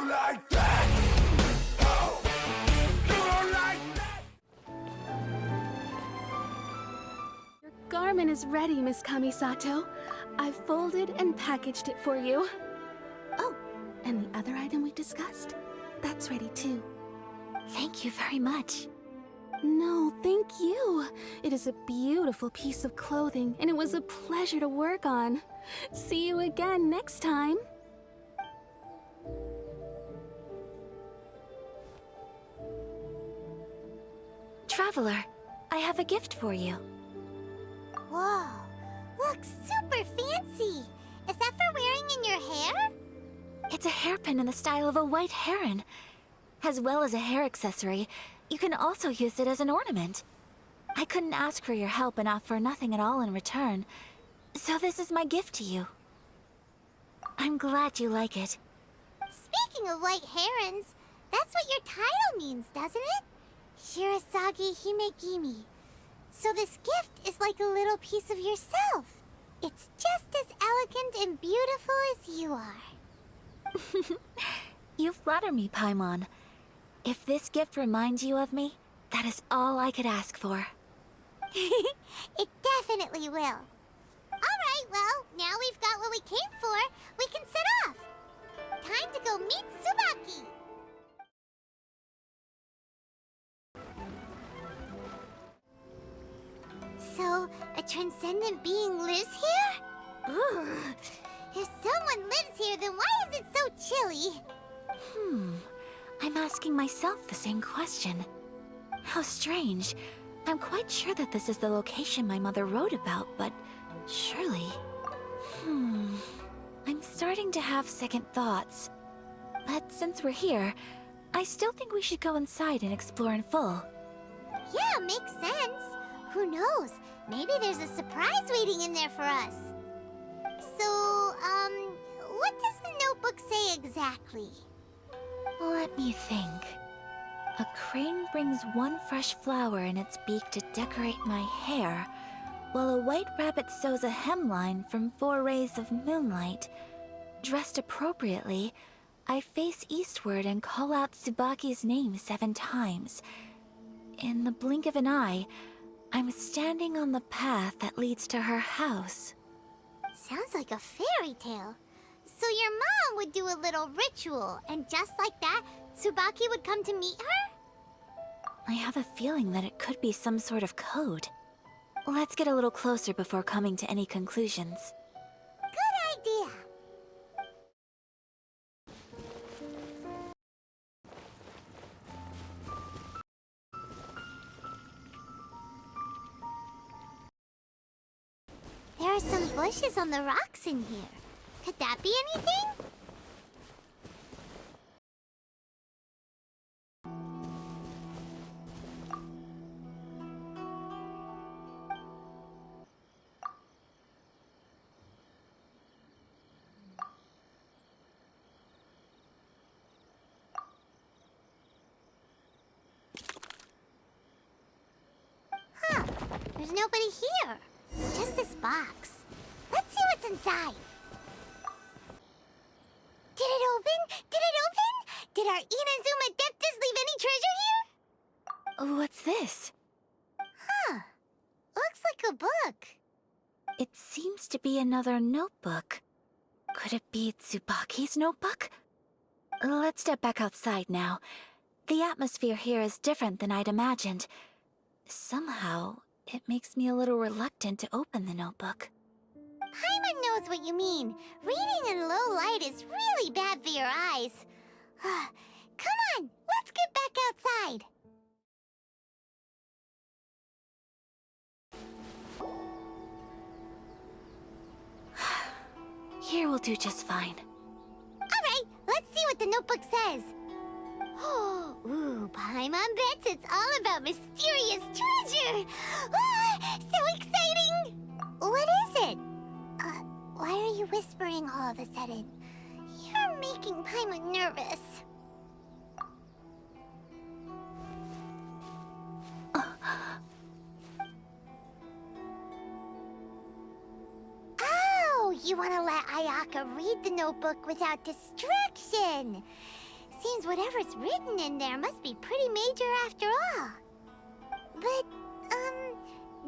like that? Oh, you don't like that? Your garment is ready, Miss Kamisato. I've folded and packaged it for you. Oh, and the other item we discussed? That's ready too. Thank you very much. No, thank you. It is a beautiful piece of clothing, and it was a pleasure to work on. See you again next time. Traveler, I have a gift for you. Whoa, looks super fancy. Is that for wearing in your hair? It's a hairpin in the style of a white heron. As well as a hair accessory, you can also use it as an ornament. I couldn't ask for your help and offer nothing at all in return, so this is my gift to you. I'm glad you like it. Speaking of white herons, that's what your title means, doesn't it? Shirasagi Himegimi. So this gift is like a little piece of yourself. It's just as elegant and beautiful as you are. You flatter me, Paimon. If this gift reminds you of me, that is all I could ask for. It definitely will. Alright, well, now we've got what we came for, we can set off. Time to go meet Tsubaki. So, a transcendent being lives here? Ugh. If someone lives here, then why is it so chilly? I'm asking myself the same question. How strange. I'm quite sure that this is the location my mother wrote about, but surely... I'm starting to have second thoughts. But since we're here, I still think we should go inside and explore in full. Yeah, makes sense. Who knows? Maybe there's a surprise waiting in there for us. So, what does the notebook say exactly? Let me think. A crane brings one fresh flower in its beak to decorate my hair, while a white rabbit sews a hemline from 4 rays of moonlight. Dressed appropriately, I face eastward and call out Tsubaki's name 7 times. In the blink of an eye, I'm standing on the path that leads to her house. Sounds like a fairy tale. So your mom would do a little ritual, and just like that, Tsubaki would come to meet her? I have a feeling that it could be some sort of code. Let's get a little closer before coming to any conclusions. Good idea. There are some bushes on the rocks in here. Could that be anything? Huh, there's nobody here. Just this box. Let's see what's inside. Did it open? Did it open? Did our Inazuma Adeptus leave any treasure here? What's this? Huh. Looks like a book. It seems to be another notebook. Could it be Tsubaki's notebook? Let's step back outside now. The atmosphere here is different than I'd imagined. Somehow, it makes me a little reluctant to open the notebook. Paimon knows what you mean. Reading in low light is really bad for your eyes. Come on, let's get back outside. Here will do just fine. Alright, let's see what the notebook says. Ooh, Paimon bets it's all about mysterious treasure! Ah, so exciting! What is it? Why are you whispering all of a sudden? You're making Paimon nervous. Oh, you want to let Ayaka read the notebook without distraction. Seems whatever's written in there must be pretty major after all. But,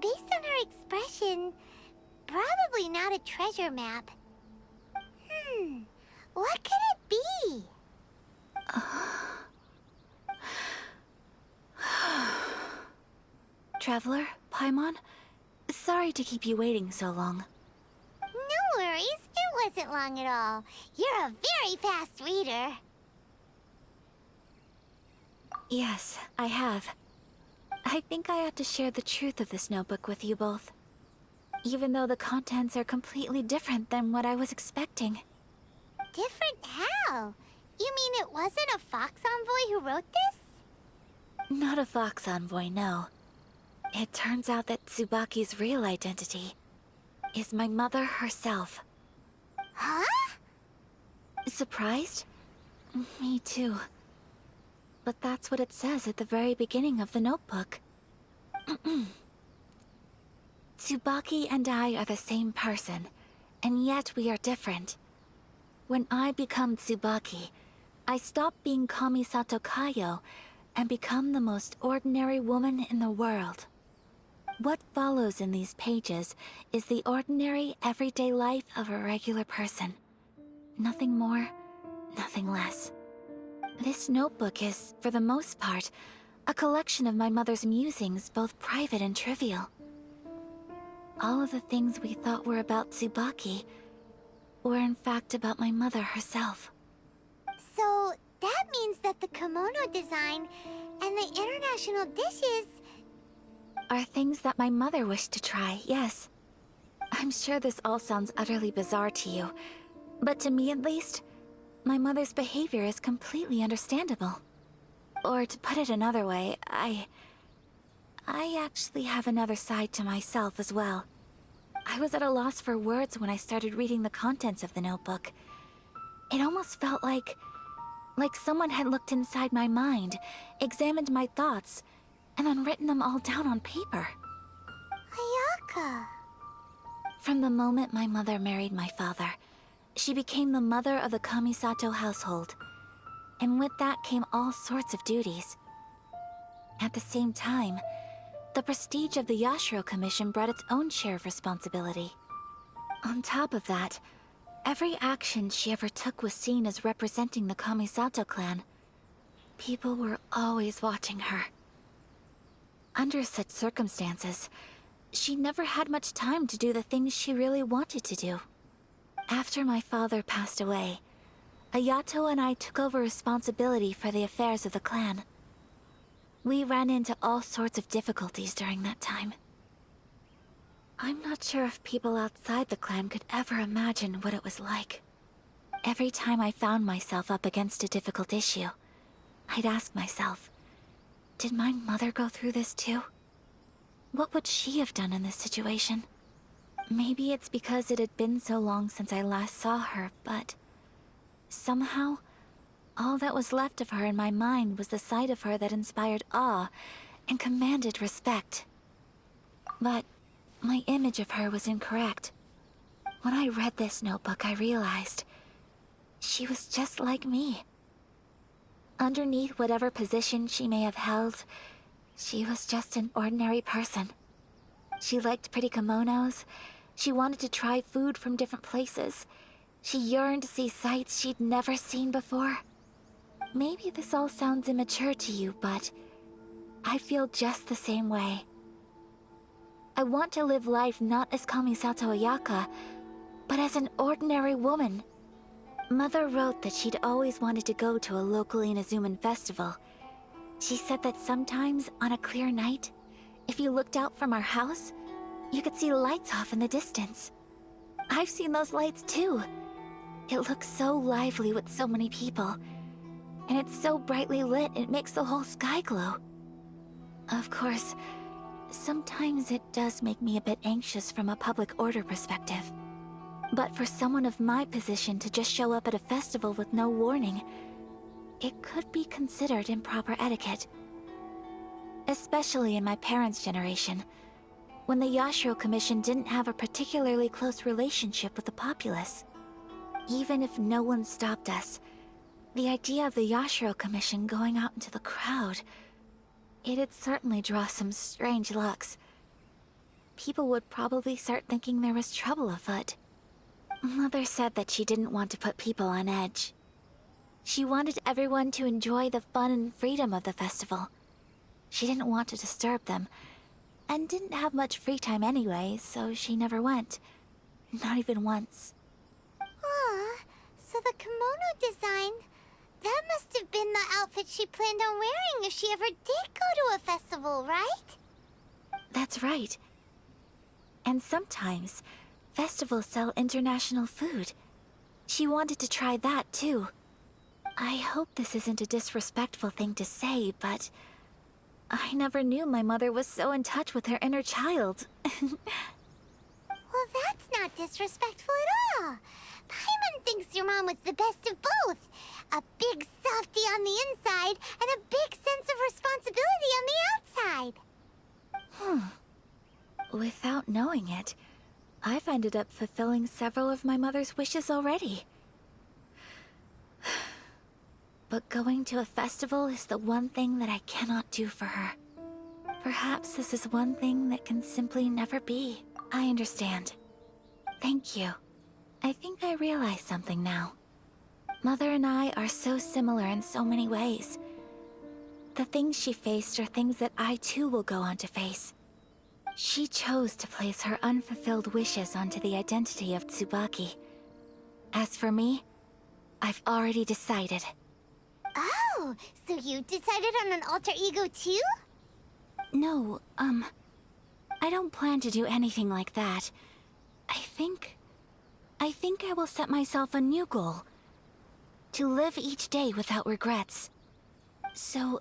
based on her expression, probably not a treasure map. What could it be? Traveler, Paimon, sorry to keep you waiting so long. No worries, it wasn't long at all. You're a very fast reader. Yes, I have. I think I ought to share the truth of this notebook with you both. Even though the contents are completely different than what I was expecting. Different how? You mean it wasn't a Fox Envoy who wrote this? Not a Fox Envoy, no. It turns out that Tsubaki's real identity is my mother herself. Huh? Surprised? Me too. But that's what it says at the very beginning of the notebook. Tsubaki and I are the same person, and yet we are different. When I become Tsubaki, I stop being Kamisato Kayo and become the most ordinary woman in the world. What follows in these pages is the ordinary, everyday life of a regular person. Nothing more, nothing less. This notebook is, for the most part, a collection of my mother's musings, both private and trivial. All of the things we thought were about Tsubaki were in fact about my mother herself. So, that means that the kimono design and the international dishes... Are things that my mother wished to try, yes. I'm sure this all sounds utterly bizarre to you, but to me at least, my mother's behavior is completely understandable. Or to put it another way, I actually have another side to myself as well. I was at a loss for words when I started reading the contents of the notebook. It almost felt like someone had looked inside my mind, examined my thoughts, and then written them all down on paper. Ayaka... From the moment my mother married my father, she became the mother of the Kamisato household. And with that came all sorts of duties. At the same time, the prestige of the Yashiro Commission brought its own share of responsibility. On top of that, every action she ever took was seen as representing the Kamisato clan. People were always watching her. Under such circumstances, she never had much time to do the things she really wanted to do. After my father passed away, Ayato and I took over responsibility for the affairs of the clan. We ran into all sorts of difficulties during that time. I'm not sure if people outside the clan could ever imagine what it was like. Every time I found myself up against a difficult issue, I'd ask myself, did my mother go through this too? What would she have done in this situation? Maybe it's because it had been so long since I last saw her, but somehow, all that was left of her in my mind was the sight of her that inspired awe and commanded respect. But my image of her was incorrect. When I read this notebook, I realized she was just like me. Underneath whatever position she may have held, she was just an ordinary person. She liked pretty kimonos. She wanted to try food from different places. She yearned to see sights she'd never seen before. Maybe this all sounds immature to you, but I feel just the same way. I want to live life not as Kamisato Ayaka, but as an ordinary woman. Mother wrote that she'd always wanted to go to a local Inazuman festival. She said that sometimes, on a clear night, if you looked out from our house, you could see lights off in the distance. I've seen those lights too. It looks so lively with so many people. And it's so brightly lit, it makes the whole sky glow. Of course, sometimes it does make me a bit anxious from a public order perspective. But for someone of my position to just show up at a festival with no warning, it could be considered improper etiquette. Especially in my parents' generation, when the Yashiro Commission didn't have a particularly close relationship with the populace. Even if no one stopped us, The idea of the Yashiro Commission going out into the crowd, it'd certainly draw some strange looks. People would probably start thinking there was trouble afoot. Mother said that she didn't want to put people on edge. She wanted everyone to enjoy the fun and freedom of the festival. She didn't want to disturb them, and didn't have much free time anyway, so she never went. Not even once. Aw, so the kimono design, that must have been the outfit she planned on wearing if she ever did go to a festival, right? That's right. And sometimes, festivals sell international food. She wanted to try that too. I hope this isn't a disrespectful thing to say, but I never knew my mother was so in touch with her inner child. Well, that's not disrespectful at all. Paimon thinks your mom was the best of both. A big softie on the inside and a big sense of responsibility on the outside. Without knowing it, I've ended up fulfilling several of my mother's wishes already. But going to a festival is the one thing that I cannot do for her. Perhaps this is one thing that can simply never be. I understand. Thank you. I think I realize something now. Mother and I are so similar in so many ways. The things she faced are things that I too will go on to face. She chose to place her unfulfilled wishes onto the identity of Tsubaki. As for me, I've already decided. Oh, so you decided on an alter ego too? No, I don't plan to do anything like that. I think I will set myself a new goal. To live each day without regrets. So,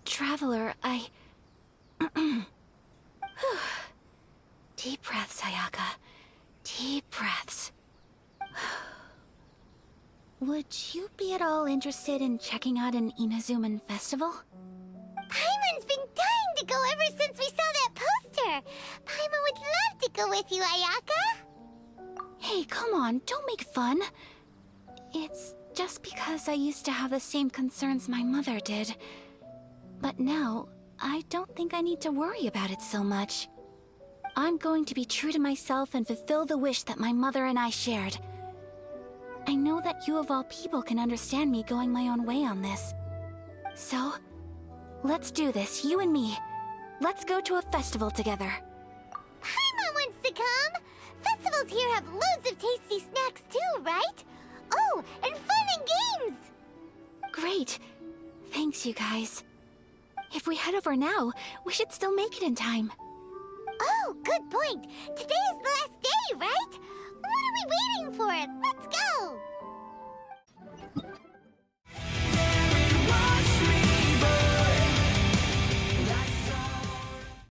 Traveler, Deep breaths, Ayaka. Deep breaths. Would you be at all interested in checking out an Inazuman festival? Paimon's been dying to go ever since we saw that poster. Paimon would love to go with you, Ayaka. Hey, come on, don't make fun. It's just because I used to have the same concerns my mother did. But now, I don't think I need to worry about it so much. I'm going to be true to myself and fulfill the wish that my mother and I shared. I know that you of all people can understand me going my own way on this. So, let's do this, you and me. Let's go to a festival together. Paimon wants to come. Festivals here have loads of tasty snacks too, right? Oh, and fun and games. Great. Thanks, you guys. If we head over now, we should still make it in time. Oh, good point. Today is the last day, right?